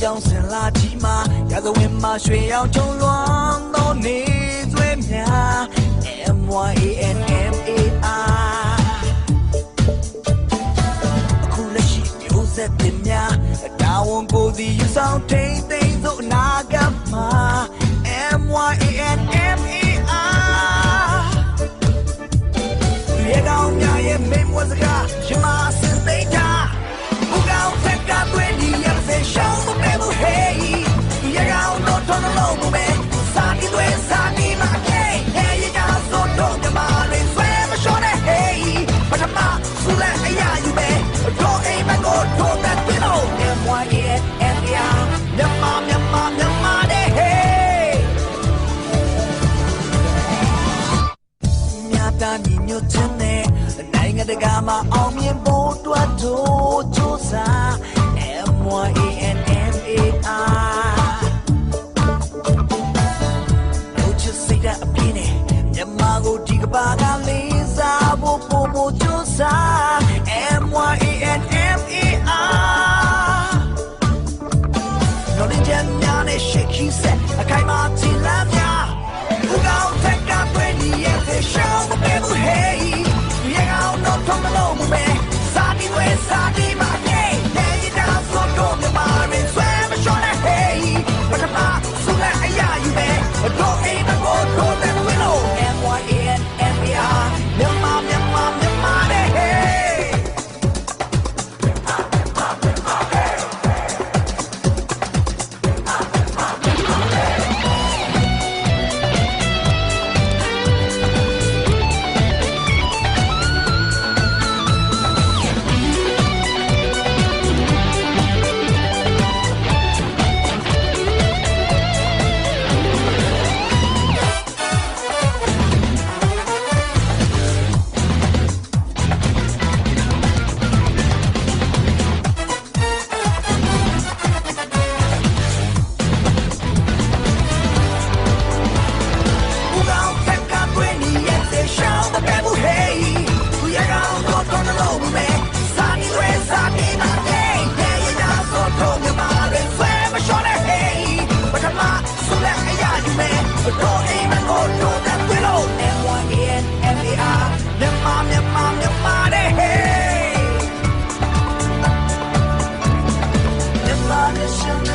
ကြောင်စင်လာကြီးမှာရာဇဝင်မှာရွှေရောင်ကြုံလွမ်းသောနေသွေးများ MYANMAR အခုလက်ရှိမျိုးဆက်တင်များတာဝန်ကိုစီယူဆောင်ထိန်သိမ်းသို့အနာဂတ်မှာ MYANMAR ရေကောင်းများရဲ့မိတ်မွစကားရမစင်သိတာဘူကောင်ဖက်ကသွေးဒီရစေရှောင်းမပဲဘူး hey ရေကောင်းတော့တော်လုံးမပဲစာတီတွေစာတီမှာ hey ရေကောင်းဆိုတော့မြမလေးဆွဲမလျှော့နဲ့ hey ပထမဆူလက်အရာယူပဲတော့အိမ်မကိုတော့တဲ့ပြလို့ MYANMAR မြန်မာတဲ့ hey မြတ်တာညီညွတ်ခြင်းနဲ့နိုင်ငံတကာမှာအောင်မြင်ဖို့အတွက်တို့ကြိုးစား MYANMAR တို့ချစ်စိတ်တဲ့အပြင်းနဲ့မြန်မာကိုဒီကဘာကလေးစားဖို့ပုံမကြိုးစား MYANMAR နော်ဒီကြမ်းများနဲ့ရှေ့ခီးဆက်အခိုင်မာချီလာများဘူကောင်ဖက်ကသွေးဒီရဲ့ဖေရှောင်းမပဲဘူး hey ရေကောင်တော့ထုံးမလို့မပဲစာတီတွေစာတီမှာ hey နေရတာဆိုတော့မြမရင်းဆွဲမလျှော့နဲ့ hey ပထမဆူလက်အရာယူပဲတော့အိမ်မကိုတော့တဲ့ဝင်းလို့ MYANMAR မြန်မာတဲ့ hey မြန်မာ Nation